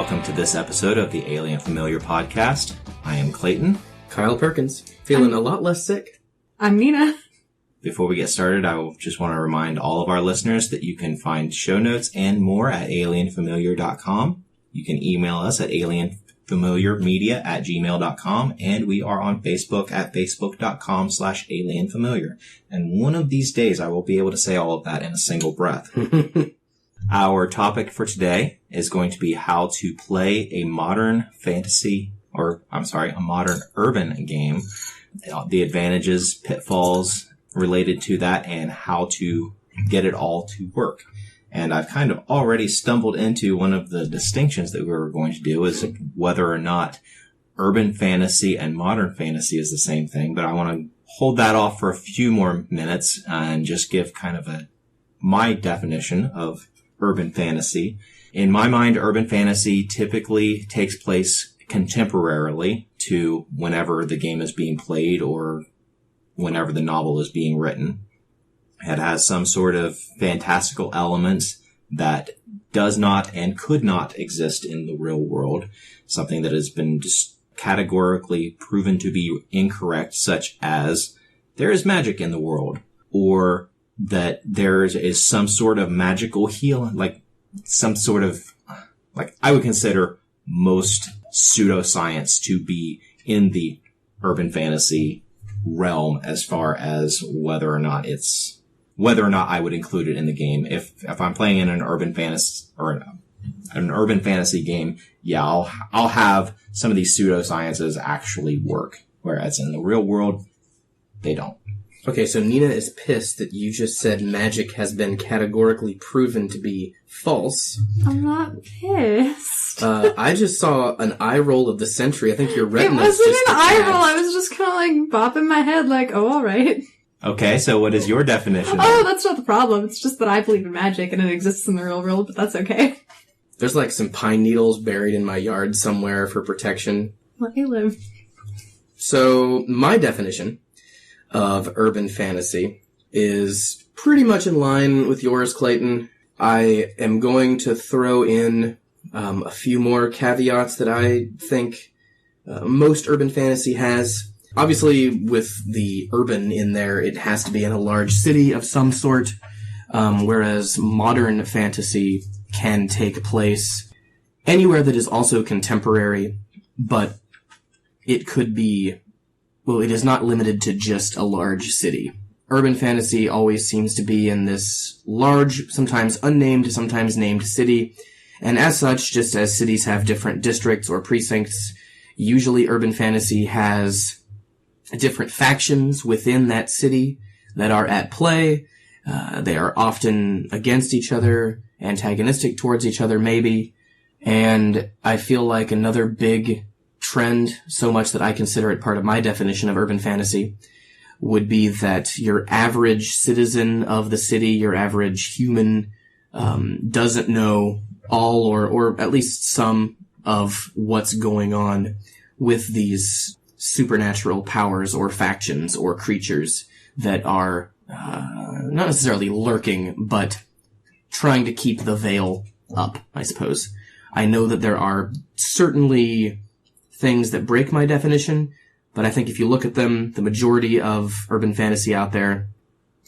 welcome to this episode of the Alien Familiar podcast. I am Clayton. Kyle Perkins, feeling a lot less sick. I'm Nina. Before we get started, I just want to remind all of our listeners that you can find show notes and more at alienfamiliar.com. You can email us at alienfamiliarmedia@gmail.com, and we are on Facebook at facebook.com/alienfamiliar. And one of these days, I will be able to say all of that in a single breath. Our topic for today is going to be how to play a modern a modern urban game, the advantages, pitfalls related to that, and how to get it all to work. And I've kind of already stumbled into one of the distinctions that we were going to do, is whether or not urban fantasy and modern fantasy is the same thing. But I want to hold that off for a few more minutes and just give kind of my definition of urban fantasy. In my mind, urban fantasy typically takes place contemporarily to whenever the game is being played or whenever the novel is being written. It has some sort of fantastical elements that does not and could not exist in the real world. Something that has been just categorically proven to be incorrect, such as there is magic in the world, or that there is some sort of magical healing, like I would consider most pseudoscience to be in the urban fantasy realm as far as whether or not I would include it in the game. If I'm playing in an urban fantasy or an urban fantasy game, yeah, I'll have some of these pseudosciences actually work, whereas in the real world, they don't. Okay, so Nina is pissed that you just said magic has been categorically proven to be false. I'm not pissed. I just saw an eye roll of the century. I think your retina It wasn't just an eye detached. roll. I was just kind of like bopping my head like, oh, all right. Okay, so what is your definition? Oh, that's not the problem. It's just that I believe in magic and it exists in the real world, but that's okay. There's like some pine needles buried in my yard somewhere for protection. Let me live. So, my definition of urban fantasy is pretty much in line with yours, Clayton. I am going to throw in a few more caveats that I think most urban fantasy has. Obviously, with the urban in there, it has to be in a large city of some sort, whereas modern fantasy can take place anywhere that is also contemporary, but it could be, well, it is not limited to just a large city. Urban fantasy always seems to be in this large, sometimes unnamed, sometimes named city, and as such, just as cities have different districts or precincts, usually urban fantasy has different factions within that city that are at play. They are often against each other, antagonistic towards each other maybe, and I feel like another big trend, so much that I consider it part of my definition of urban fantasy, would be that your average citizen of the city, your average human, doesn't know all or at least some of what's going on with these supernatural powers or factions or creatures that are not necessarily lurking, but trying to keep the veil up, I suppose. I know that there are certainly things that break my definition, but I think if you look at them, the majority of urban fantasy out there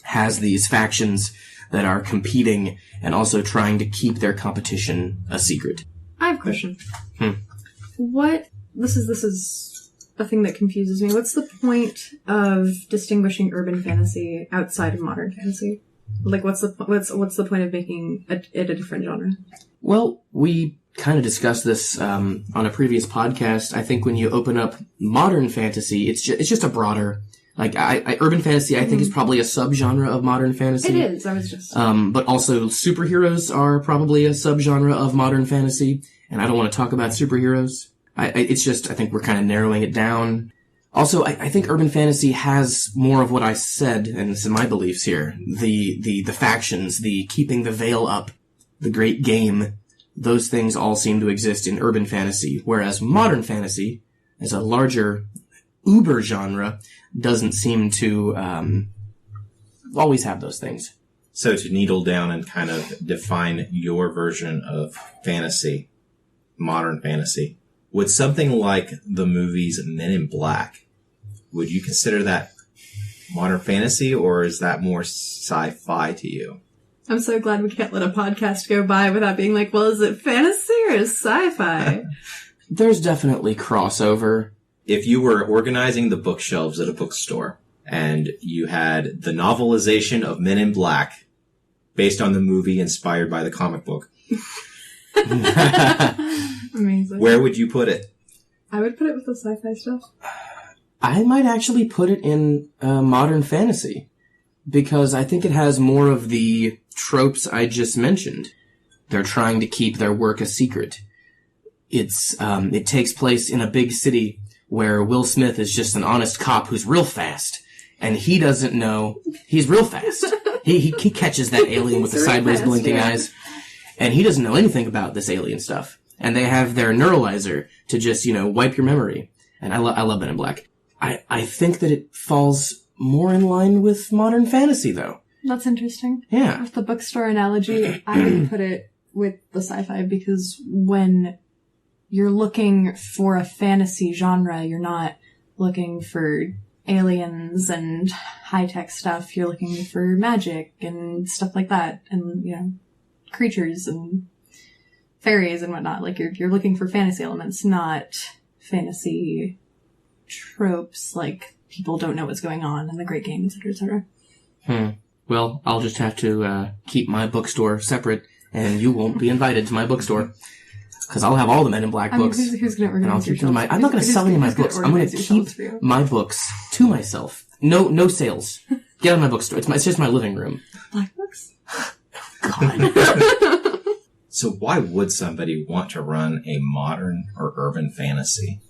has these factions that are competing and also trying to keep their competition a secret. I have a question. This is a thing that confuses me. What's the point of distinguishing urban fantasy outside of modern fantasy? Like, what's the point of making it a different genre? Well, we kind of discussed this on a previous podcast. I think when you open up modern fantasy, it's just a broader, like, urban fantasy, I think, is probably a subgenre of modern fantasy. It is. I was just... but also superheroes are probably a subgenre of modern fantasy, and I don't want to talk about superheroes. It's just, I think we're kind of narrowing it down. Also, I think urban fantasy has more of what I said, and this is my beliefs here. The factions, the keeping the veil up, the great game, those things all seem to exist in urban fantasy, whereas modern fantasy, as a larger uber genre, doesn't seem to always have those things. So to needle down and kind of define your version of fantasy, modern fantasy. Would something like the movies Men in Black, would you consider that modern fantasy, or is that more sci-fi to you? I'm so glad we can't let a podcast go by without being like, well, is it fantasy or is sci-fi? There's definitely crossover. If you were organizing the bookshelves at a bookstore and you had the novelization of Men in Black based on the movie inspired by the comic book, Amazing. where would you put it? I would put it with the sci-fi stuff. I might actually put it in modern fantasy, because I think it has more of the tropes I just mentioned. They're trying to keep their work a secret. It takes place in a big city where Will Smith is just an honest cop who's real fast, and he doesn't know he's real fast. He catches that alien with the sideways blinking eyes, and he doesn't know anything about this alien stuff. And they have their neuralizer to just, wipe your memory. And I love Men in Black. I think that it falls more in line with modern fantasy, though. That's interesting. Yeah. With the bookstore analogy, I would put it with the sci-fi, because when you're looking for a fantasy genre, you're not looking for aliens and high-tech stuff. You're looking for magic and stuff like that, and, creatures and fairies and whatnot. Like, you're looking for fantasy elements, not fantasy tropes, like people don't know what's going on in the Great Game, etc., etc. Well, I'll just have to keep my bookstore separate, and you won't be invited to my bookstore. Because I'll have all the Men in Black books. Who's going to organize your shelves? I'm not going to sell any of my books. I'm going to keep my books to myself. No sales. Get out of my bookstore. It's just my living room. Black books? God. So why would somebody want to run a modern or urban fantasy?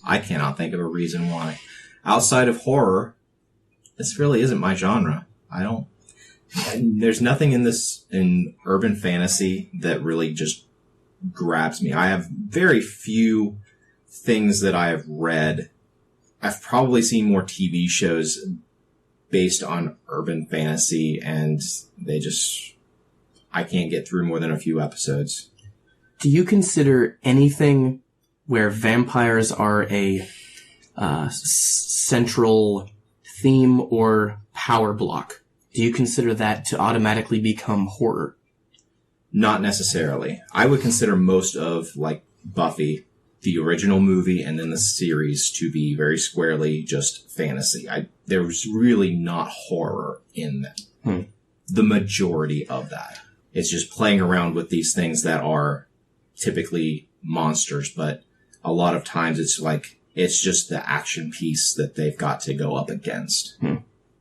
I cannot think of a reason why. Outside of horror, this really isn't my genre. There's nothing in urban fantasy that really just grabs me. I have very few things that I have read. I've probably seen more TV shows based on urban fantasy, and I can't get through more than a few episodes. Do you consider anything where vampires are a central theme or power block? Do you consider that to automatically become horror? Not necessarily. I would consider most of, like, Buffy, the original movie, and then the series to be very squarely just fantasy. There was really not horror in them. The majority of that. It's just playing around with these things that are typically monsters, but a lot of times it's just the action piece that they've got to go up against.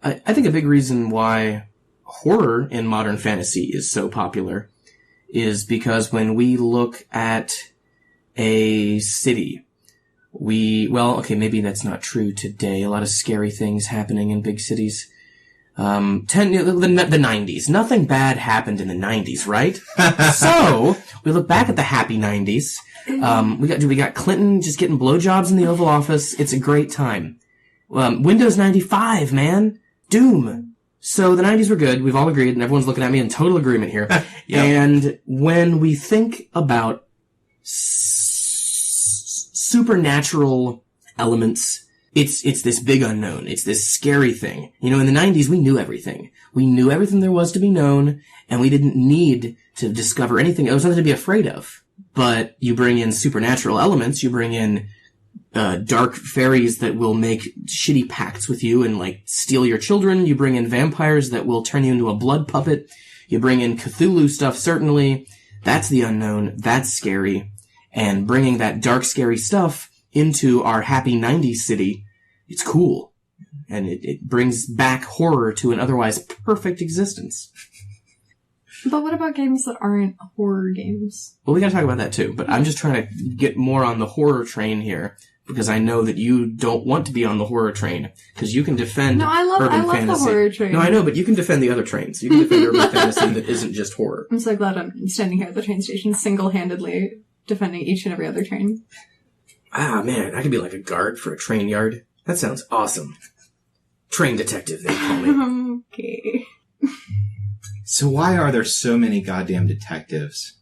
I think a big reason why horror in modern fantasy is so popular is because when we look at a city, maybe that's not true today. A lot of scary things happening in big cities. The 90s. Nothing bad happened in the 90s, right? So, we look back at the happy 90s. We got Clinton just getting blowjobs in the Oval Office. It's a great time. Windows 95, man. Doom. So the 90s were good. We've all agreed, and everyone's looking at me in total agreement here. Yep. And when we think about supernatural elements, it's this big unknown. It's this scary thing. In the 90s, we knew everything. We knew everything there was to be known, and we didn't need to discover anything. There was nothing to be afraid of. But you bring in supernatural elements, you bring in dark fairies that will make shitty pacts with you and, steal your children. You bring in vampires that will turn you into a blood puppet. You bring in Cthulhu stuff, certainly. That's the unknown. That's scary. And bringing that dark, scary stuff into our happy 90s city, it's cool. And it brings back horror to an otherwise perfect existence. But what about games that aren't horror games? Well, we gotta talk about that too, but I'm just trying to get more on the horror train here, because I know that you don't want to be on the horror train, because you can defend urban fantasy. The horror train. No, I know, but you can defend the other trains. You can defend urban fantasy that isn't just horror. I'm so glad I'm standing here at the train station single-handedly defending each and every other train. Ah, man, I could be like a guard for a train yard. That sounds awesome. Train detective, they call me. Okay. So why are there so many goddamn detectives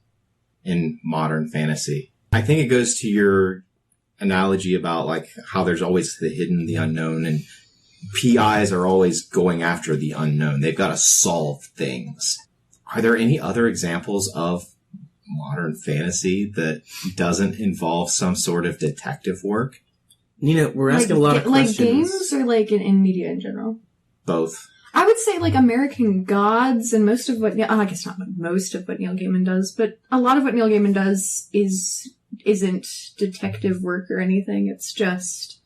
in modern fantasy? I think it goes to your analogy about like how there's always the hidden, the unknown, and PIs are always going after the unknown. They've got to solve things. Are there any other examples of modern fantasy that doesn't involve some sort of detective work? Nina, we're asking a lot of questions. Like games or like in media in general? Both. I would say like American Gods and most of what, I guess not most of what Neil Gaiman does, but a lot of what Neil Gaiman does isn't detective work or anything. It's just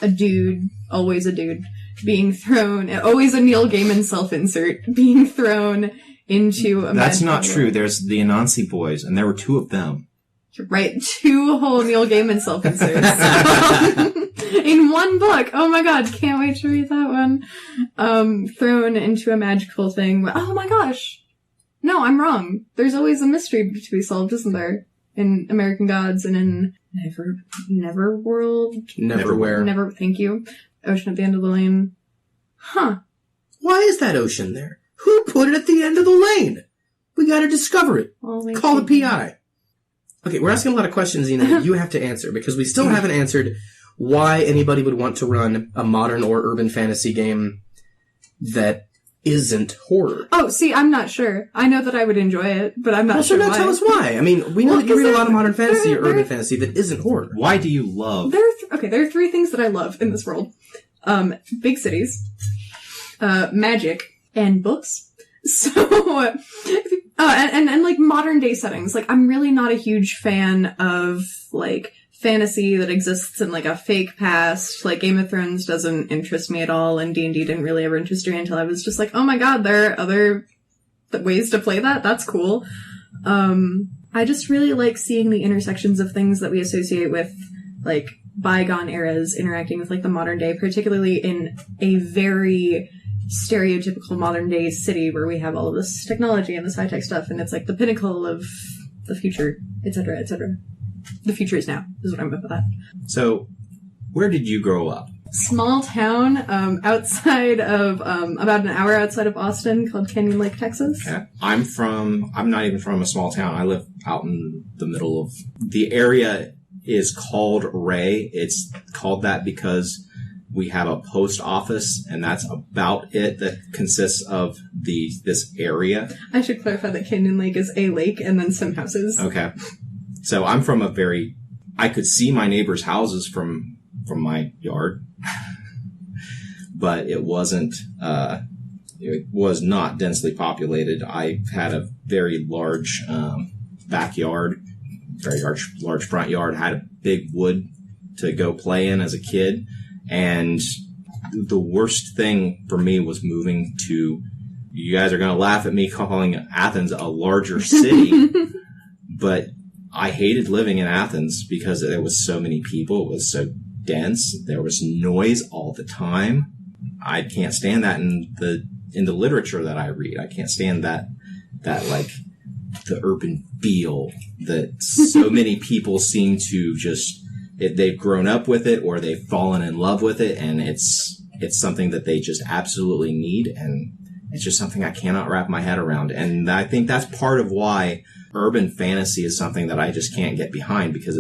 a dude, always a dude, being thrown, always a Neil Gaiman self-insert, being thrown into a That's not true. There's the Anansi boys, and there were 2 of them. You're right, 2 whole Neil Gaiman self-inserts. In one book. Oh my god, can't wait to read that one. Thrown into a magical thing. Oh my gosh. No, I'm wrong. There's always a mystery to be solved, isn't there? In American Gods and in Neverworld. Neverwhere. Thank you. Ocean at the End of the Lane. Huh. Why is that ocean there? Who put it at the end of the lane? We gotta discover it. Call the PI. Okay, we're asking a lot of questions, Nina, that you have to answer, because we still haven't answered why anybody would want to run a modern or urban fantasy game that isn't horror. Oh, see, I'm not sure. I know that I would enjoy it, but I'm not sure why. Tell us why. I mean, we know that you read a lot of modern fantasy or urban fantasy that isn't horror. Why do you love... There are 3 things that I love in this world. Big cities, magic, and books. So, and like modern day settings. Like, I'm really not a huge fan of like fantasy that exists in like a fake past. Like Game of Thrones doesn't interest me at all, and D&D didn't really ever interest me until I was just like, oh my god, there are other ways to play that. That's cool. I just really like seeing the intersections of things that we associate with like bygone eras interacting with like the modern day, particularly in a very stereotypical modern day city where we have all of this technology and this high-tech stuff, and it's like the pinnacle of the future, etc., etc. The future is now, is what I'm about that. So, where did you grow up? Small town, outside of, about an hour outside of Austin, called Canyon Lake, Texas. Okay. I'm not even from a small town. I live out in the middle of, the area is called Ray. It's called that because we have a post office, and that's about it that consists of this area. I should clarify that Canyon Lake is a lake and then some houses. Okay. So I'm from I could see my neighbors' houses from my yard, but it was not densely populated. I had a very large backyard, very large front yard, had a big wood to go play in as a kid. And the worst thing for me was moving to, you guys are going to laugh at me calling Athens a larger city, but I hated living in Athens because there was so many people. It was so dense. There was noise all the time. I can't stand that in the literature that I read. I can't stand that like the urban feel that so many people seem to just, they've grown up with it or they've fallen in love with it, and it's something that they just absolutely need, and it's just something I cannot wrap my head around. And I think that's part of why urban fantasy is something that I just can't get behind, because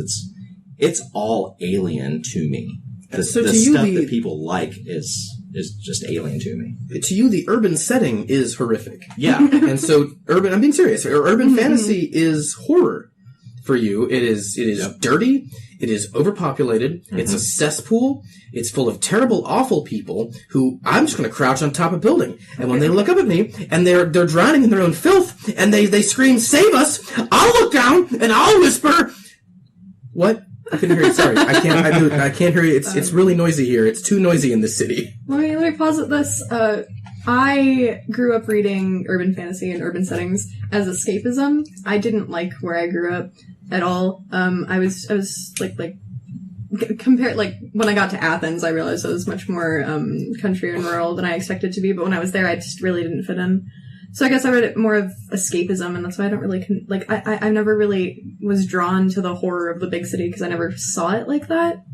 it's all alien to me. The stuff that people like is just alien to me. To you, the urban setting is horrific. Yeah. And so I'm being serious. Urban fantasy is horror. For you, it is dirty, it is overpopulated, it's a cesspool, it's full of terrible, awful people who I'm just going to crouch on top of a building. And when they look up at me, and they're drowning in their own filth, and they scream, "Save us!" I'll look down, and I'll whisper, "What?" I couldn't hear you. Sorry. I can't hear you. It's really noisy here. It's too noisy in this city. Let me posit this. I grew up reading urban fantasy and urban settings as escapism. I didn't like where I grew up at all. I was like compared, like when I got to Athens, I realized I was much more country and rural than I expected to be. But when I was there, I just really didn't fit in. So I guess I read it more of escapism, and that's why I don't really I never really was drawn to the horror of the big city because I never saw it like that.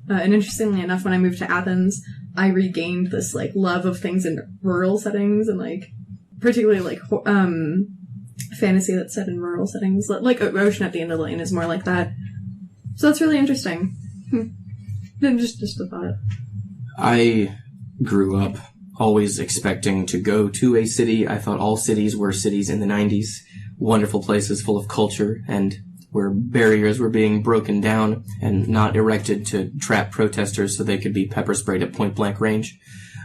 And interestingly enough, when I moved to Athens, I regained this like love of things in rural settings, and like particularly like fantasy that's set in rural settings. Like Ocean at the End of the Lane is more like that. So that's really interesting. Just a thought. I grew up always expecting to go to a city. I thought all cities were cities in the 90s. Wonderful places full of culture and where barriers were being broken down and not erected to trap protesters so they could be pepper sprayed at point blank range.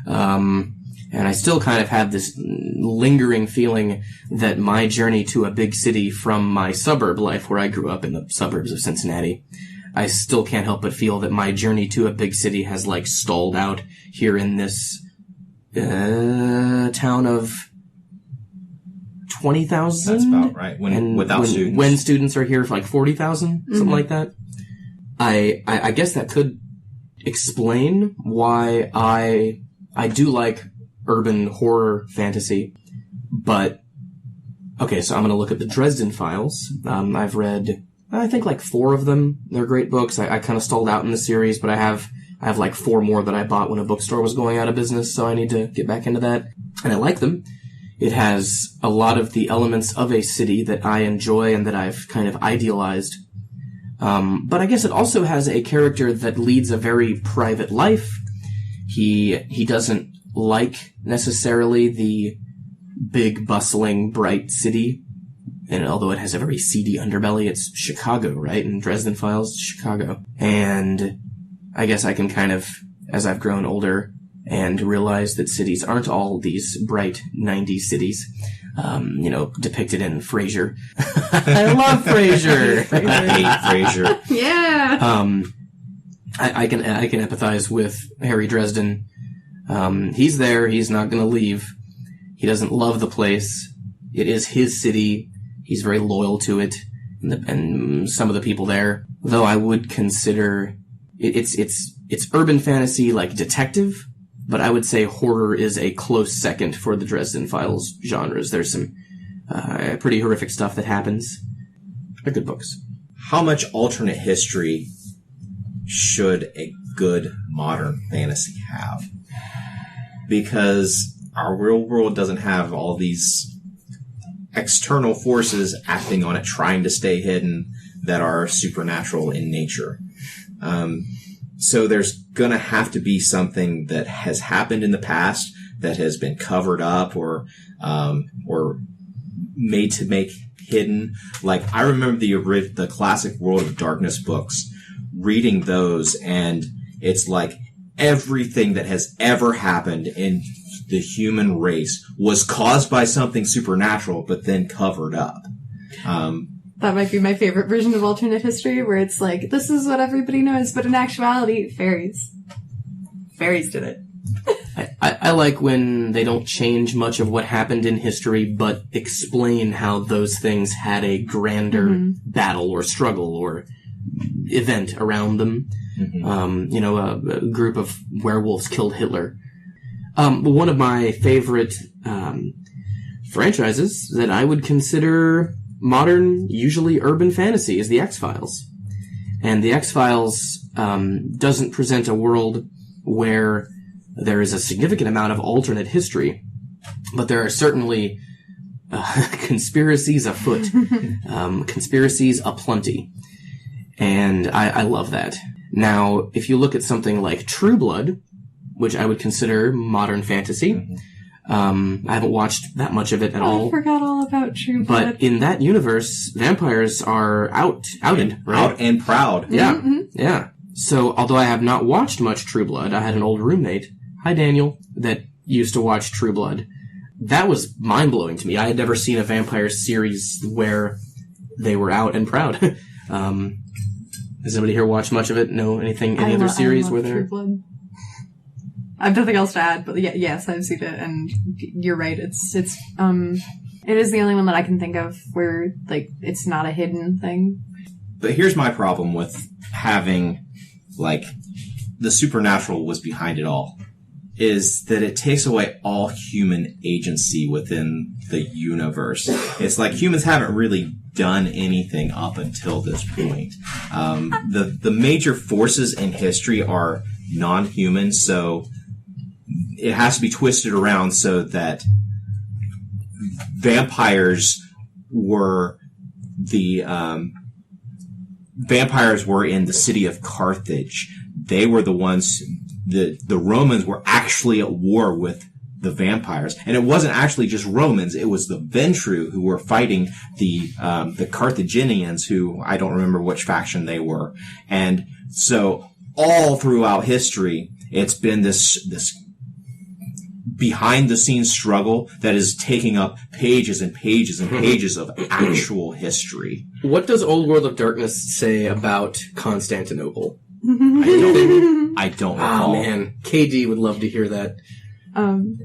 And I still kind of have this lingering feeling that my journey to a big city from my suburb life, where I grew up in the suburbs of Cincinnati, I still can't help but feel that my journey to a big city has, like, stalled out here in this town of 20,000? That's about right. Without students. When students are here for, like, 40,000, something like that. I guess that could explain why I do like urban horror fantasy, but okay, so I'm going to look at the Dresden Files. I've read, I think, like 4 of them. They're great books. I kind of stalled out in the series, but I have like 4 more that I bought when a bookstore was going out of business, so I need to get back into that. And I like them. It has a lot of the elements of a city that I enjoy and that I've kind of idealized. But I guess it also has a character that leads a very private life. He doesn't like necessarily the big, bustling, bright city. And although it has a very seedy underbelly, it's Chicago, right? In Dresden Files, Chicago. And I guess I can kind of, as I've grown older and realized that cities aren't all these bright 90s cities, depicted in Frasier. I love Frasier! I hate Frasier. Yeah! I can empathize with Harry Dresden. He's there. He's not going to leave. He doesn't love the place. It is his city. He's very loyal to it, and some of the people there. Though I would consider it's urban fantasy, like detective, but I would say horror is a close second for the Dresden Files genres. There's some pretty horrific stuff that happens. They're good books. How much alternate history should a good modern fantasy have? Because our real world doesn't have all these external forces acting on it, trying to stay hidden, that are supernatural in nature. So there's gonna have to be something that has happened in the past that has been covered up or made to make hidden. Like, I remember the classic World of Darkness books, reading those, and it's like everything that has ever happened in the human race was caused by something supernatural, but then covered up. That might be my favorite version of alternate history, where it's like, this is what everybody knows, but in actuality, fairies. Fairies did it. I like when they don't change much of what happened in history, but explain how those things had a grander battle or struggle or event around them. A group of werewolves killed Hitler. One of my favorite franchises that I would consider modern, usually urban fantasy, is the X-Files. And the X-Files doesn't present a world where there is a significant amount of alternate history, but there are certainly conspiracies afoot, conspiracies aplenty. And I love that. Now, if you look at something like True Blood, which I would consider modern fantasy, I haven't watched that much of it at all. I forgot all about True Blood. But in that universe, vampires are outed, right? Out and proud. Yeah, yeah. So, although I have not watched much True Blood, I had an old roommate, hi Daniel, that used to watch True Blood. That was mind-blowing to me. I had never seen a vampire series where they were out and proud. Does anybody here watch much of it? Know anything? Any other series where they're... True Blood. I have nothing else to add, but yes, I've seen it, and you're right. It is the only one that I can think of where, like, it's not a hidden thing. But here's my problem with having, like, the supernatural was behind it all, is that it takes away all human agency within the universe. It's like humans haven't really done anything up until this point. The major forces in history are non-human, so it has to be twisted around so that vampires were the vampires were in the city of Carthage. They were the ones, the Romans were actually at war with the vampires. And it wasn't actually just Romans, it was the Ventru who were fighting the Carthaginians, who I don't remember which faction they were. And so all throughout history, it's been this behind the scenes struggle that is taking up pages and pages and pages of actual history. What does Old World of Darkness say about Constantinople? I don't recall. Oh man, KD would love to hear that.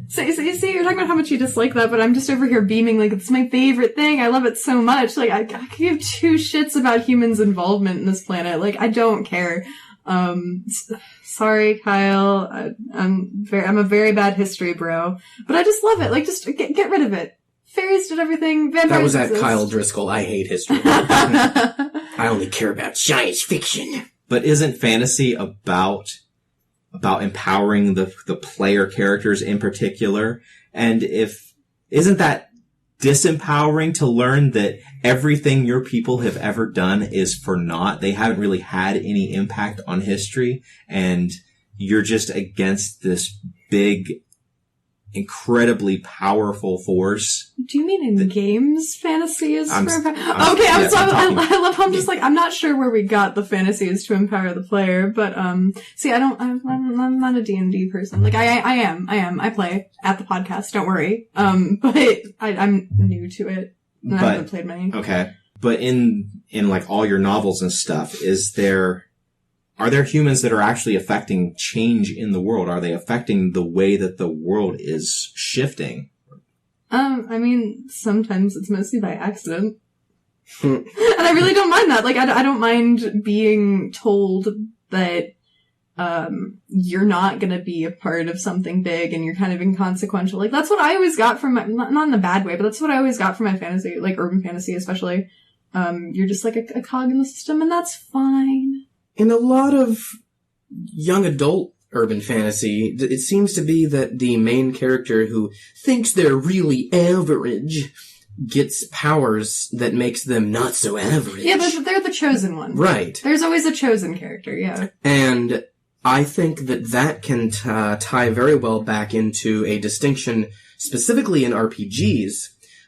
So you're talking about how much you dislike that, but I'm just over here beaming like it's my favorite thing. I love it so much. Like I give two shits about humans' involvement in this planet. Like I don't care. Sorry, Kyle. I'm a very bad history bro, but I just love it. Like just get rid of it. Fairies did everything. Vampires That was at exist. Kyle Driscoll. I hate history. I only care about science fiction. But isn't fantasy about empowering the player characters in particular? And isn't that disempowering to learn that everything your people have ever done is for naught? They haven't really had any impact on history, and you're just against this big, incredibly powerful force. Do you mean in games fantasy is I love how I'm just like, I'm not sure where we got the fantasy is to empower the player, but, see, I'm not a D&D person. Like, I am. I play at the podcast, don't worry. But I'm new to it. And I haven't played many. Okay. But in like all your novels and stuff, are there humans that are actually affecting change in the world? Are they affecting the way that the world is shifting? I mean, sometimes it's mostly by accident. And I really don't mind that. Like, I don't mind being told that, you're not gonna be a part of something big and you're kind of inconsequential. Like, that's what I always got from my, not in a bad way, but that's what I always got from my fantasy, like urban fantasy especially. You're just like a cog in the system and that's fine. In a lot of young adult urban fantasy, it seems to be that the main character who thinks they're really average gets powers that makes them not so average. Yeah, they're the chosen one. Right. There's always a chosen character, yeah. And I think that can tie very well back into a distinction, specifically in RPGs,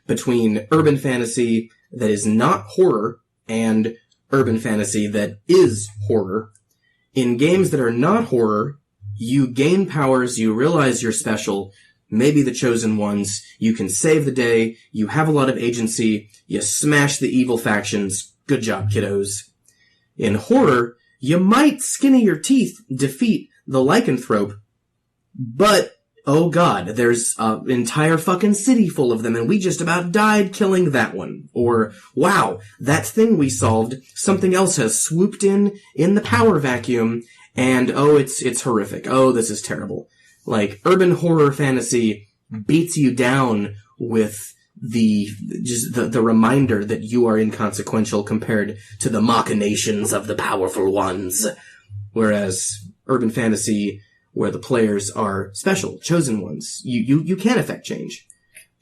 between urban fantasy that is not horror and urban fantasy that is horror. In games that are not horror, you gain powers, you realize you're special, maybe the chosen ones, you can save the day, you have a lot of agency, you smash the evil factions, good job, kiddos. In horror, you might skinny your teeth defeat the lycanthrope, but oh god, there's an entire fucking city full of them and we just about died killing that one. Or, wow, that thing we solved, something else has swooped in the power vacuum, and oh, it's horrific. Oh, this is terrible. Like, urban horror fantasy beats you down with the reminder that you are inconsequential compared to the machinations of the powerful ones. Whereas urban fantasy, where the players are special, chosen ones, you can affect change.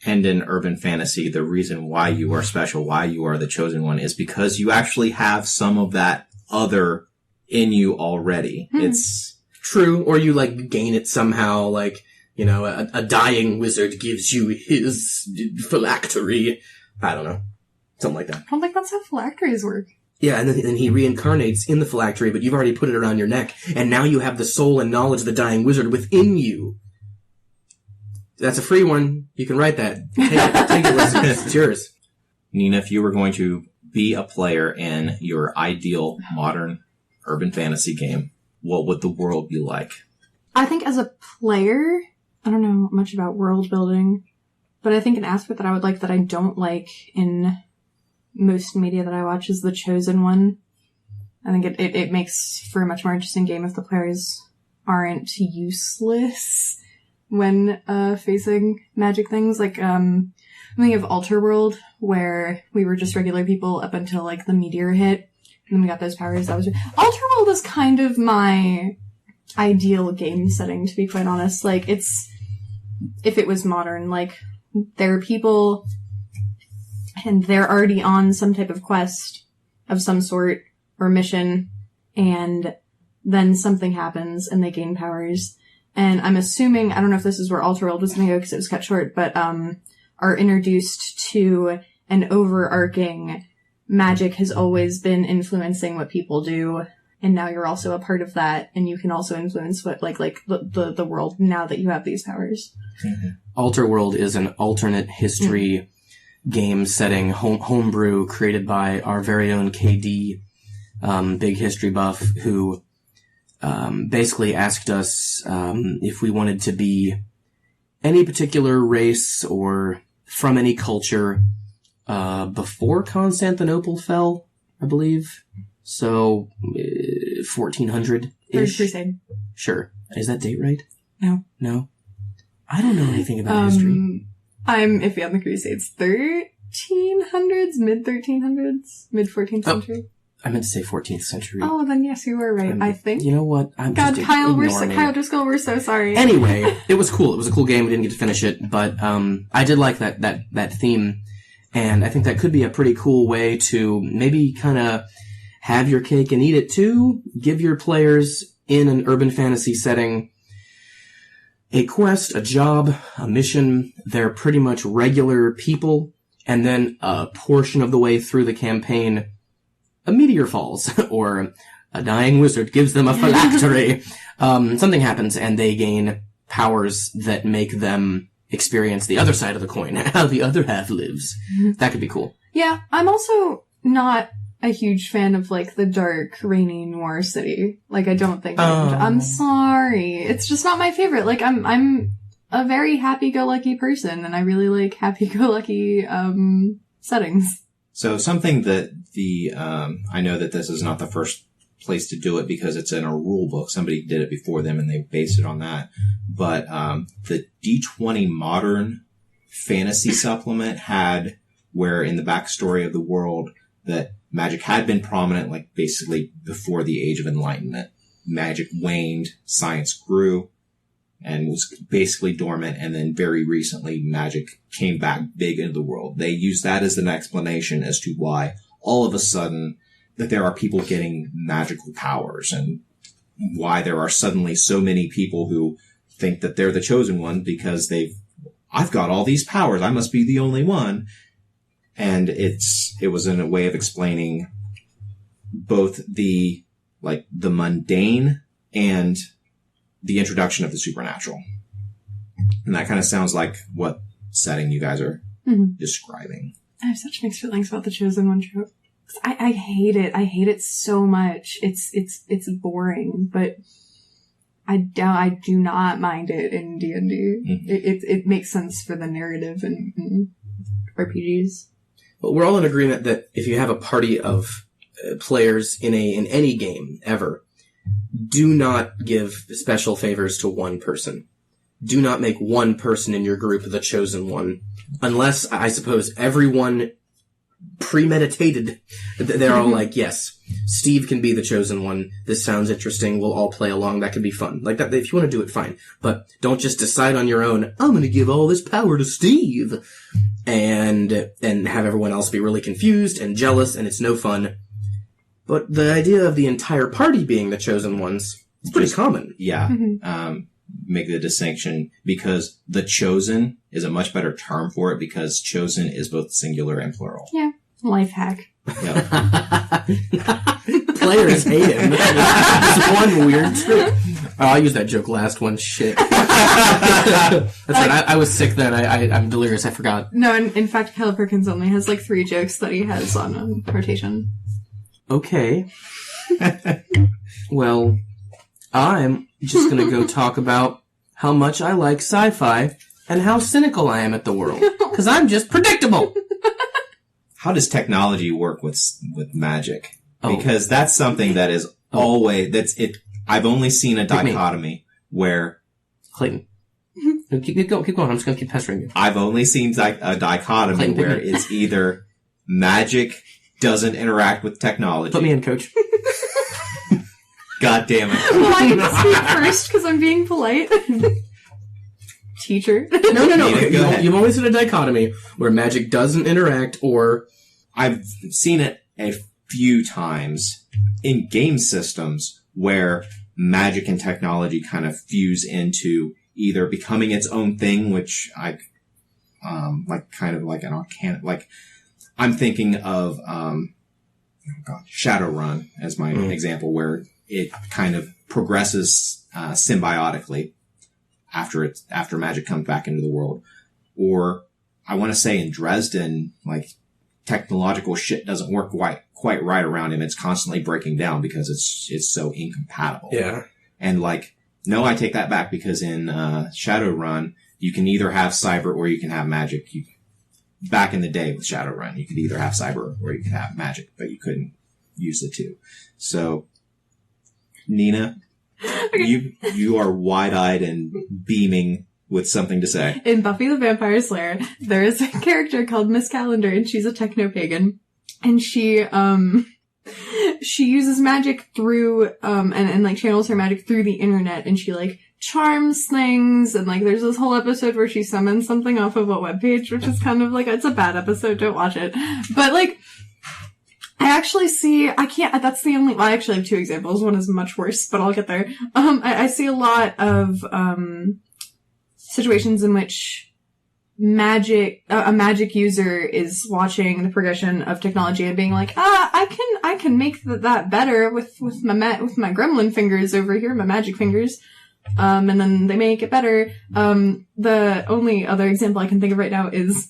And in urban fantasy, the reason why you are special, why you are the chosen one, is because you actually have some of that other in you already. It's true, or you like gain it somehow, like, you know, a dying wizard gives you his phylactery. I don't know. Something like that. I don't think that's how phylacteries work. Yeah, and then he reincarnates in the phylactery, but you've already put it around your neck, and now you have the soul and knowledge of the dying wizard within you. That's a free one. You can write that. Take it, listeners. It's yours. Nina, if you were going to be a player in your ideal modern urban fantasy game, what would the world be like? I think as a player, I don't know much about world building, but I think an aspect that I would like that I don't like in most media that I watch is the chosen one. I think it makes for a much more interesting game if the players aren't useless when facing magic things. Like, I'm thinking of Alter World, where we were just regular people up until, like, the meteor hit, and then we got those powers. That was Alter World is kind of my ideal game setting, to be quite honest. Like, it's, if it was modern, like, there are people and they're already on some type of quest of some sort or mission, and then something happens and they gain powers. And I'm assuming, I don't know if this is where Alterworld was going to go because it was cut short, but are introduced to an overarching magic has always been influencing what people do, and now you're also a part of that, and you can also influence what like the world now that you have these powers. Mm-hmm. Alterworld is an alternate history game setting, homebrew created by our very own KD, big history buff, who basically asked us if we wanted to be any particular race or from any culture before Constantinople fell, I believe. So 1400-ish. Third Crusade. Sure. Is that date right? No. No? I don't know anything about history. I'm iffy on the Crusades. 1300s? Mid-1300s? Mid-14th century? I meant to say 14th century. Oh, then yes, you were right, I think. You know what? God, Kyle Driscoll, we're so sorry. Anyway, it was cool. It was a cool game. We didn't get to finish it, but I did like that theme, and I think that could be a pretty cool way to maybe kind of have your cake and eat it too. Give your players in an urban fantasy setting a quest, a job, a mission. They're pretty much regular people, and then a portion of the way through the campaign, a meteor falls, or a dying wizard gives them a phylactery. Something happens, and they gain powers that make them experience the other side of the coin, how the other half lives. That could be cool. Yeah, I'm also not a huge fan of, like, the dark, rainy noir city. Like, I don't think I'm sorry. It's just not my favorite. Like, I'm a very happy-go-lucky person, and I really like happy-go-lucky, settings. So something that I know that this is not the first place to do it because it's in a rule book. Somebody did it before them and they based it on that. But, the D20 Modern Fantasy Supplement had where in the backstory of the world that magic had been prominent, like basically before the Age of Enlightenment. Magic waned, science grew, and was basically dormant, and then very recently magic came back big into the world. They used that as an explanation as to why all of a sudden that there are people getting magical powers, and why there are suddenly so many people who think that they're the chosen one because I've got all these powers, I must be the only one. And it was in a way of explaining both the mundane and the introduction of the supernatural. And that kind of sounds like what setting you guys are describing. I have such mixed feelings about the Chosen One trope. I hate it. I hate it so much. It's boring, but I do not mind it in D&D. Mm-hmm. It makes sense for the narrative and RPGs. But we're all in agreement that if you have a party of players in any game ever, do not give special favors to one person. Do not make one person in your group the chosen one. Unless, I suppose, everyone premeditated. They're all like, yes, Steve can be the chosen one. This sounds interesting. We'll all play along. That could be fun. Like that, if you want to do it, fine. But don't just decide on your own, I'm going to give all this power to Steve. And have everyone else be really confused and jealous, and it's no fun. But the idea of the entire party being the chosen ones is pretty common. Yeah. Mm-hmm. Make the distinction because the chosen is a much better term for it because chosen is both singular and plural. Yeah. Life hack. Yep. Players hate him. It's one weird trick. Oh, I used that joke last one. Shit. That's right. I was sick then. I'm delirious. I forgot. No, in fact, Caleb Perkins only has like 3 jokes that he has on rotation. Okay. Well, I'm just going to go talk about how much I like sci-fi and how cynical I am at the world. Because I'm just predictable. How does technology work with magic? Because that's something that is always, I've only seen a dichotomy where... Clayton. Keep going. I'm just going to keep pestering you. I've only seen a dichotomy Clayton, where it's either magic doesn't interact with technology. Put me in, coach. God damn it. Well, I get to speak first because I'm being polite. teacher. No. Nina, go ahead. You've always had a dichotomy where magic doesn't interact or... I've seen it a few times in game systems where magic and technology kind of fuse into either becoming its own thing, which like kind of like an arcana, like I'm thinking of, Shadowrun as my example, where it kind of progresses, symbiotically after magic comes back into the world. Or I want to say in Dresden, like technological shit doesn't work quite right around him. It's constantly breaking down because it's so incompatible. Yeah. And like, no, I take that back because in Shadowrun, you can either have cyber or you can have magic. Back in the day with Shadowrun, you could either have cyber or you could have magic, but you couldn't use the two. So, Nina, okay. you are wide-eyed and beaming with something to say. In Buffy the Vampire Slayer, there is a character called Miss Calendar, and she's a techno-pagan. And she uses magic through, and like channels her magic through the internet, and she like charms things, and like there's this whole episode where she summons something off of a webpage, which is kind of like, it's a bad episode, don't watch it. But like, I actually that's the only, well, I actually have two examples. One is much worse, but I'll get there. I see a lot of, situations in which a magic user is watching the progression of technology and being like, I can make that better with my gremlin fingers over here, my magic fingers. And then they make it better. The only other example I can think of right now is,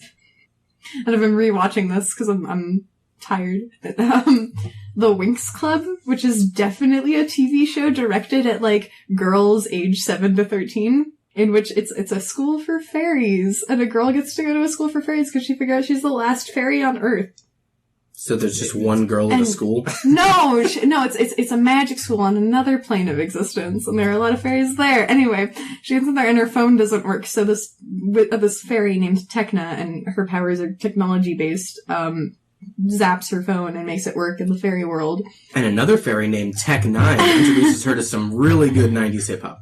and I've been rewatching this because I'm tired. The Winx Club, which is definitely a TV show directed at like girls age 7 to 13. In which it's a school for fairies, and a girl gets to go to a school for fairies because she figures out she's the last fairy on Earth. So there's just one girl in the school? No, it's a magic school on another plane of existence, and there are a lot of fairies there. Anyway, she gets in there and her phone doesn't work, so this fairy named Techna, and her powers are technology-based, zaps her phone and makes it work in the fairy world. And another fairy named Tech9 introduces her to some really good 90s hip-hop.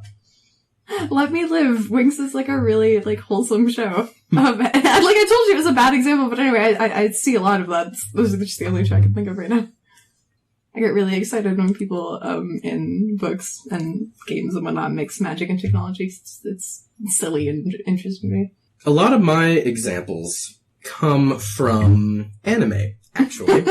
Let Me Live. Winx is like a really like wholesome show. Like I told you, it was a bad example, but anyway, I see a lot of that. Those are just the only two I can think of right now. I get really excited when people in books and games and whatnot mix magic and technology. It's silly and interesting to me. A lot of my examples come from anime, actually.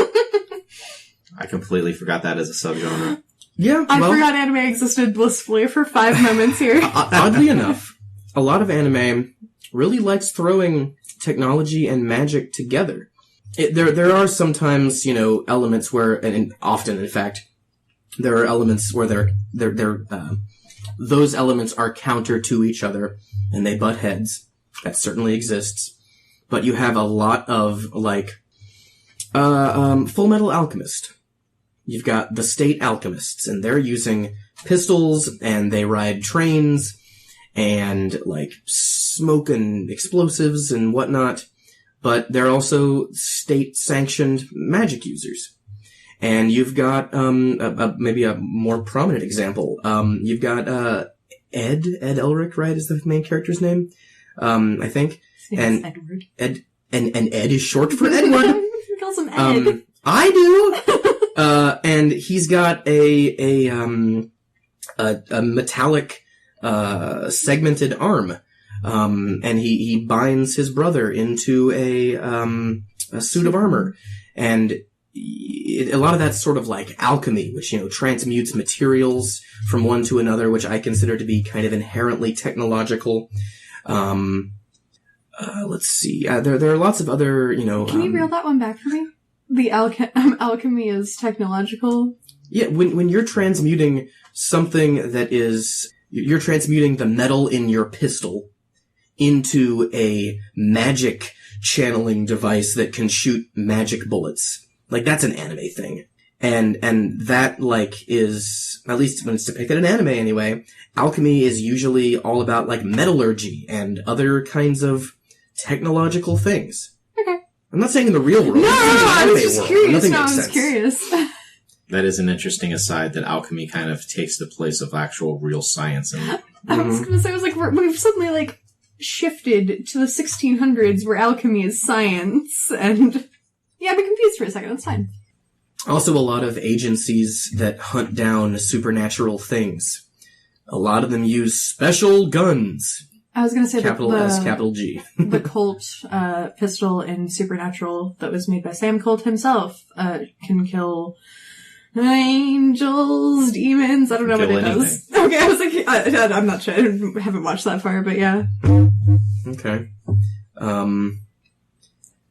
I completely forgot that as a subgenre. Yeah, I forgot anime existed blissfully for 5 moments here. Oddly enough, a lot of anime really likes throwing technology and magic together. There are sometimes, elements where, and often, in fact, there are elements where those elements are counter to each other and they butt heads. That certainly exists. But you have a lot of, like, Full Metal Alchemist. You've got the state alchemists, and they're using pistols, and they ride trains, and, like, smoke and explosives and whatnot, but they're also state-sanctioned magic users. And you've got, maybe a more prominent example. You've got, Ed Elric, right, is the main character's name? I think. And Edward. And Ed is short for Edward. He calls him Ed. I do! And he's got a metallic, segmented arm. And he binds his brother into a suit of armor. And a lot of that's sort of like alchemy, which, transmutes materials from one to another, which I consider to be kind of inherently technological. Let's see. There are lots of other, Can you reel that one back for me? The alchemy is technological? Yeah, when you're transmuting something that is... You're transmuting the metal in your pistol into a magic channeling device that can shoot magic bullets. Like, that's an anime thing. And that, like, is... At least when it's depicted in anime, anyway, alchemy is usually all about, like, metallurgy and other kinds of technological things. Okay. I'm not saying in the real world. No, I was just curious. Nothing I makes was sense. curious. That is an interesting aside that alchemy kind of takes the place of actual real science. And I was going to say, I was like, we've suddenly, like, shifted to the 1600s where alchemy is science, and yeah, I've been confused for a second. That's fine. Also, a lot of agencies that hunt down supernatural things. A lot of them use special guns. I was going to say capital S, capital G. The Colt pistol in Supernatural that was made by Sam Colt himself can kill angels, demons. I don't know what it does. Okay, I was like, I'm not sure. I haven't watched that far, but yeah. Okay.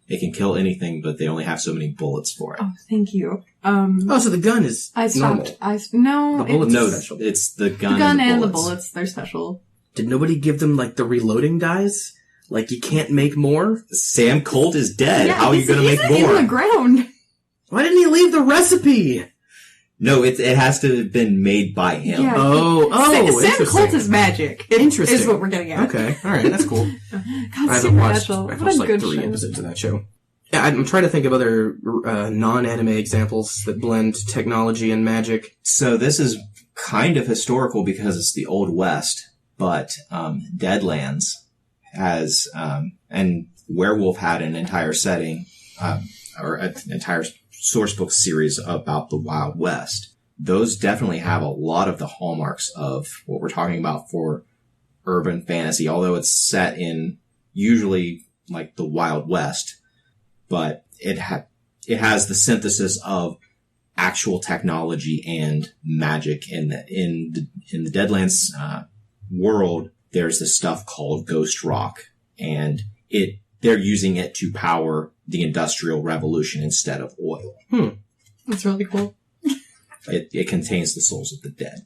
It can kill anything, but they only have so many bullets for it. Oh, thank you. So the gun is normal. No, the bullets it's special. It's the gun, and the bullets. They're special. Did nobody give them, like, the reloading dies? Like, you can't make more? Sam Colt is dead. Yeah, How are you going to make more? He's in the ground. Why didn't he leave the recipe? No, it has to have been made by him. Yeah. Sam Colt is magic. Interesting. Is what we're getting at. Okay, alright, that's cool. God, I haven't watched What a like good 3 show. episodes of that show. Yeah, I'm trying to think of other non-anime examples that blend technology and magic. So this is kind of historical because it's the Old West, but Deadlands has, and Werewolf had an entire setting, or an entire sourcebook series about the Wild West. Those definitely have a lot of the hallmarks of what we're talking about for urban fantasy, although it's set in usually like the Wild West, but it has the synthesis of actual technology and magic. In the Deadlands world, there's this stuff called Ghost Rock, and they're using it to power the Industrial Revolution instead of oil. That's really cool. It contains the souls of the dead.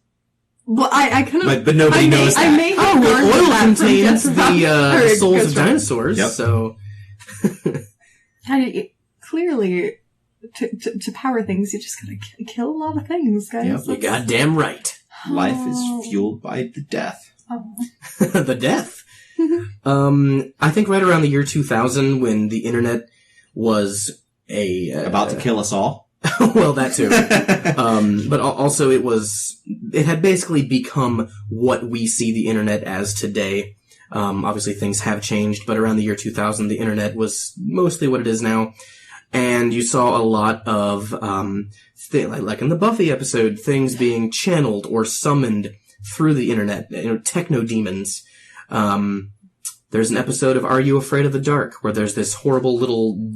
Well, I kind of... But nobody knows that. I may have learned oil that contains from the souls Ghost of Rock. dinosaurs, Yep. so... Clearly, to power things, you just gotta kill a lot of things, guys. Yep, you're goddamn right. Life is fueled by the death. Oh. The death. I think right around the year 2000, when the internet was About to kill us all? well, that too. But also it had basically become what we see the internet as today. Obviously things have changed, but around the year 2000, the internet was mostly what it is now. And you saw a lot of, like in the Buffy episode, things being channeled or summoned through the internet, techno demons. There's an episode of Are You Afraid of the Dark, where there's this horrible little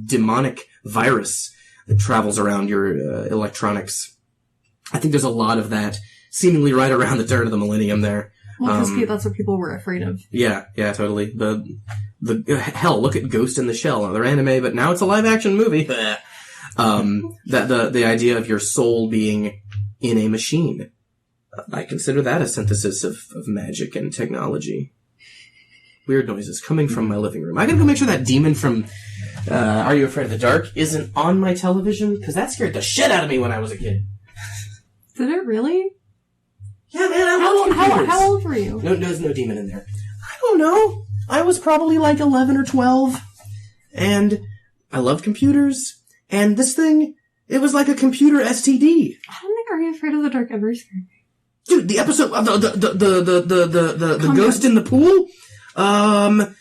demonic virus that travels around your electronics. I think there's a lot of that, seemingly right around the turn of the millennium there. Well, because that's what people were afraid of. Yeah, totally. Hell, look at Ghost in the Shell. They're anime, but now it's a live-action movie. That the idea of your soul being in a machine. I consider that a synthesis of magic and technology. Weird noises coming from my living room. I gotta go make sure that demon from Are You Afraid of the Dark isn't on my television, because that scared the shit out of me when I was a kid. Did it really? Yeah, man, I love computers. How old were you? No, there's no demon in there. I don't know. I was probably like 11 or 12. And I loved computers. And this thing, it was like a computer STD. I don't think Are You Afraid of the Dark ever scared me. Dude, the episode of the ghost in the pool? I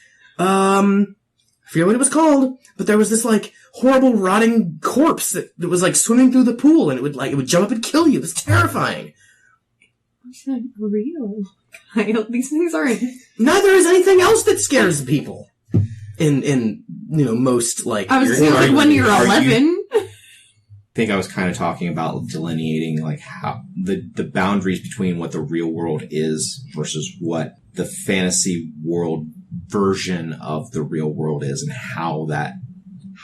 forget what it was called, but there was this like horrible rotting corpse that was like swimming through the pool, and it would jump up and kill you. It was terrifying. It's not real. Kyle, these things aren't. Neither is anything else that scares people. In most like. I was like when you're 11. I think I was kind of talking about delineating like how the boundaries between what the real world is versus what the fantasy world version of the real world is, and how that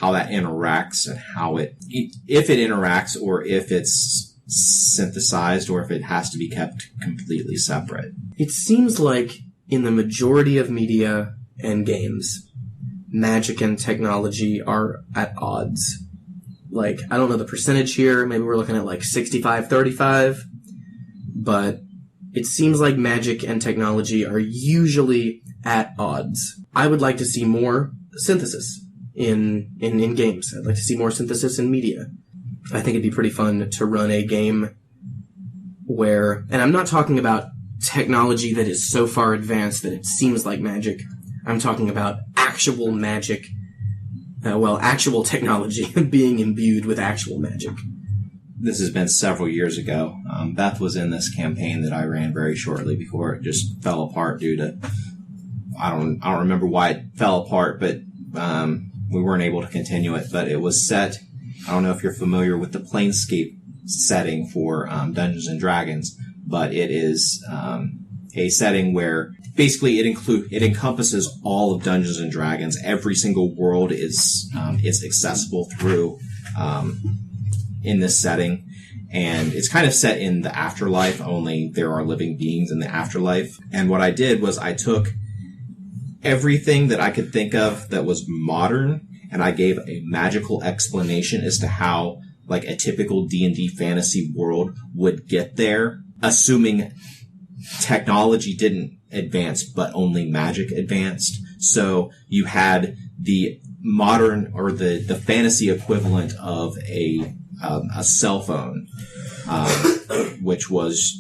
interacts, and how if it interacts, or if it's synthesized, or if it has to be kept completely separate. It seems like in the majority of media and games, magic and technology are at odds. Like, I don't know the percentage here, maybe we're looking at like 65-35, but it seems like magic and technology are usually at odds. I would like to see more synthesis in games. I'd like to see more synthesis in media. I think it'd be pretty fun to run a game where, and I'm not talking about technology that is so far advanced that it seems like magic. I'm talking about actual magic. Actual technology being imbued with actual magic. This has been several years ago. Beth was in this campaign that I ran very shortly before it just fell apart due to... I don't remember why it fell apart, but we weren't able to continue it. But it was set... I don't know if you're familiar with the Planescape setting for Dungeons & Dragons, but it is a setting where basically it encompasses all of Dungeons & Dragons. Every single world is accessible through in this setting, and it's kind of set in the afterlife, only there are living beings in the afterlife. And what I did was I took everything that I could think of that was modern, and I gave a magical explanation as to how like a typical D&D fantasy world would get there, assuming technology didn't advance, but only magic advanced. So you had the modern or the fantasy equivalent of a cell phone, which was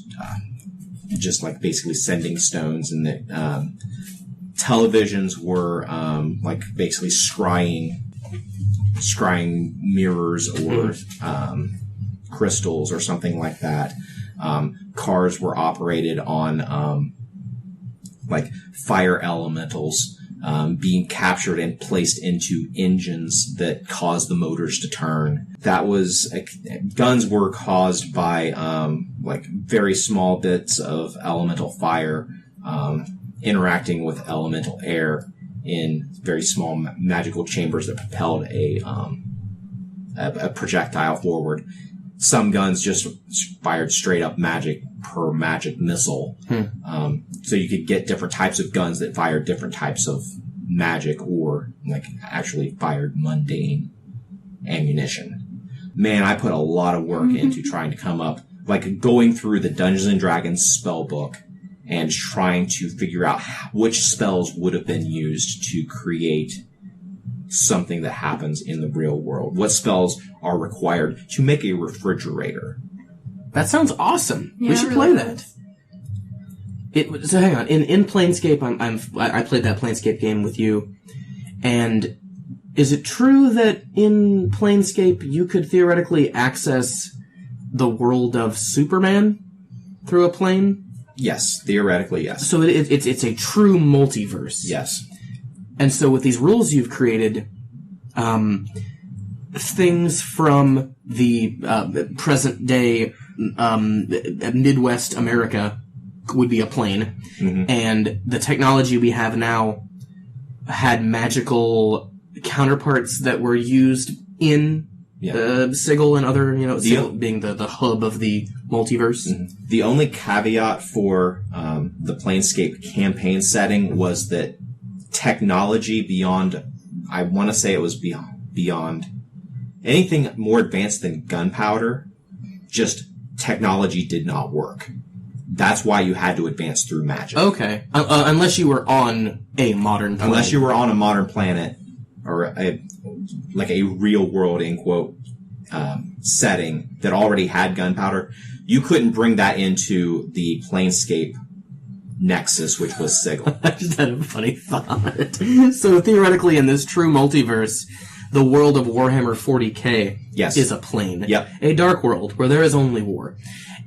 just like basically sending stones, and the televisions were like basically scrying mirrors or crystals or something like that. Cars were operated on like fire elementals being captured and placed into engines that caused the motors to turn. That was guns were caused by like very small bits of elemental fire interacting with elemental air in very small magical chambers that propelled a projectile forward. Some guns just fired straight up magic per magic missile. So you could get different types of guns that fired different types of magic or like actually fired mundane ammunition. Man, I put a lot of work into trying to come up, like going through the Dungeons and Dragons spell book and trying to figure out which spells would have been used to create something that happens in the real world. What spells are required to make a refrigerator? That sounds awesome. Yeah, we should really play that. So hang on. In Planescape, I played that Planescape game with you, and is it true that in Planescape you could theoretically access the world of Superman through a plane? Yes, theoretically, yes. So it's a true multiverse. Yes. And so with these rules you've created, things from the present day Midwest America would be a plane, and the technology we have now had magical counterparts that were used in Sigil and other, Sigil being the hub of the multiverse. The only caveat for the Planescape campaign setting was that technology beyond, I want to say it was beyond anything more advanced than gunpowder, just technology did not work. That's why you had to advance through magic. Okay. Unless you were on a modern planet. Unless you were on a modern planet, or a real world, in quote, setting that already had gunpowder, you couldn't bring that into the Planescape nexus, which was Sigil. I just had a funny thought. So theoretically, in this true multiverse, the world of Warhammer 40k is a plane. Yep. A dark world where there is only war.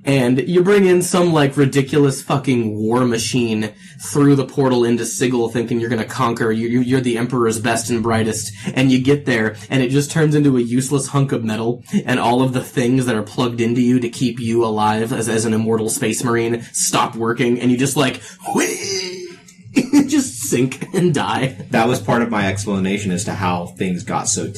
And you bring in some, ridiculous fucking war machine through the portal into Sigil thinking you're gonna conquer, you're the Emperor's best and brightest, and you get there, and it just turns into a useless hunk of metal, and all of the things that are plugged into you to keep you alive as an immortal space marine stop working, and you just whee! Just sink and die. That was part of my explanation as to how things got so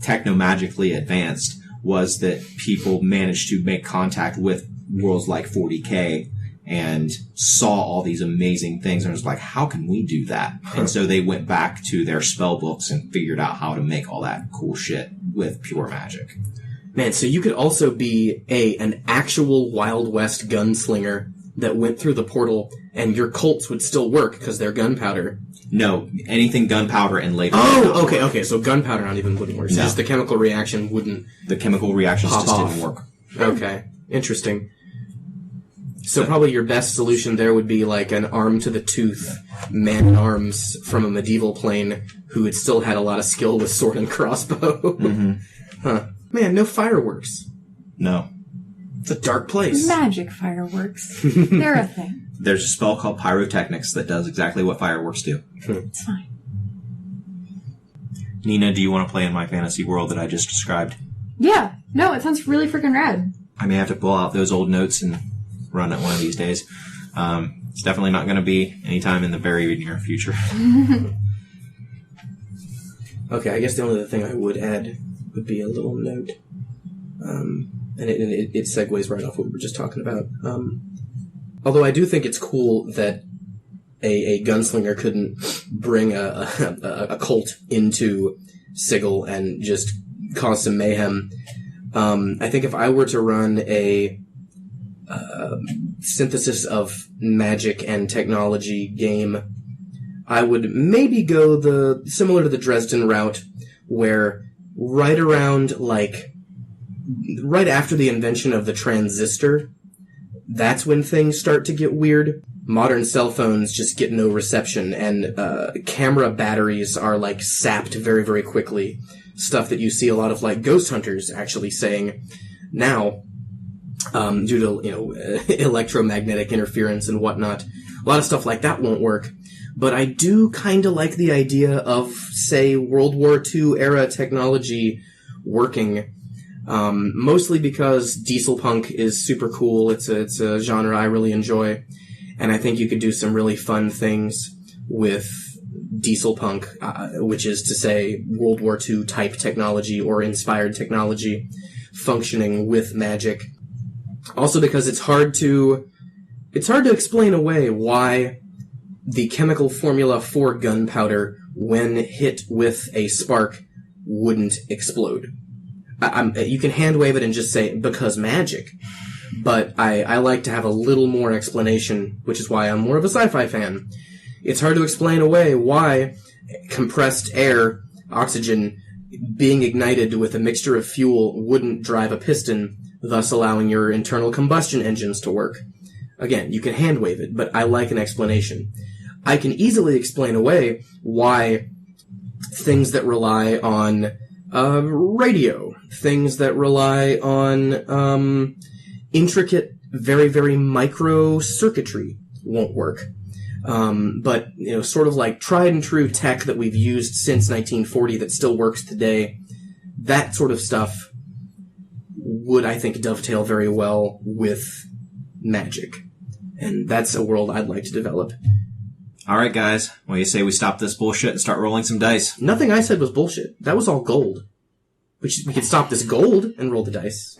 techno-magically advanced, was that people managed to make contact with worlds like 40K and saw all these amazing things and was like, how can we do that? And so they went back to their spell books and figured out how to make all that cool shit with pure magic. Man, so you could also be an actual Wild West gunslinger that went through the portal, and your cults would still work because they're gunpowder. No, anything gunpowder and later. Oh, okay. So gunpowder not even wouldn't work. So No. just the chemical reaction wouldn't. The chemical reactions Pop just off. didn't work. Okay, interesting. So probably your best solution there would be like an arm-to-the-tooth man-at-arms from a medieval plane who had still had a lot of skill with sword and crossbow. Mm-hmm. Huh. Man, no fireworks. No. It's a dark place. Magic fireworks. They're a thing. There's a spell called pyrotechnics that does exactly what fireworks do. It's fine. Nina, do you want to play in my fantasy world that I just described? Yeah. No, it sounds really freaking rad. I may have to pull out those old notes and run it one of these days. It's definitely not going to be anytime in the very near future. Okay, I guess the only other thing I would add would be a little note. And it segues right off what we were just talking about. Although I do think it's cool that a gunslinger couldn't bring a cult into Sigil and just cause some mayhem. I think if I were to run a synthesis of magic and technology game, I would maybe go similar to the Dresden route, where right after the invention of the transistor, that's when things start to get weird. Modern cell phones just get no reception, and camera batteries are like sapped very, very quickly. Stuff that you see a lot of like ghost hunters actually saying now, due to electromagnetic interference and whatnot. A lot of stuff like that won't work. But I do kind of like the idea of, say, World War II era technology working. Mostly because diesel punk is super cool. It's a genre I really enjoy. And I think you could do some really fun things with diesel punk, which is to say World War II type technology or inspired technology functioning with magic. Also because it's hard to explain away why the chemical formula for gunpowder, when hit with a spark, wouldn't explode. You can hand wave it and just say, because magic. But I like to have a little more explanation, which is why I'm more of a sci-fi fan. It's hard to explain away why compressed air, oxygen, being ignited with a mixture of fuel wouldn't drive a piston, thus allowing your internal combustion engines to work. Again, you can hand wave it, but I like an explanation. I can easily explain away why things that rely on radio, things that rely on intricate, very, very micro circuitry won't work. But, sort of like tried and true tech that we've used since 1940 that still works today, that sort of stuff would, I think, dovetail very well with magic. And that's a world I'd like to develop. All right, guys. What do you say we stop this bullshit and start rolling some dice? Nothing I said was bullshit. That was all gold. We could stop this gold and roll the dice.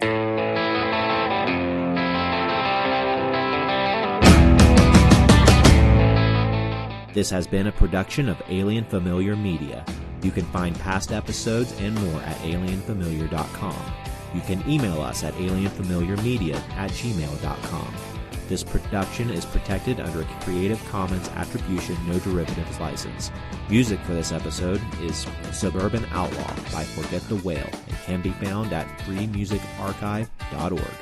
This has been a production of Alien Familiar Media. You can find past episodes and more at alienfamiliar.com. You can email us at alienfamiliarmedia@gmail.com. This production is protected under a Creative Commons Attribution No Derivatives license. Music for this episode is Suburban Outlaw by Forget the Whale and can be found at freemusicarchive.org.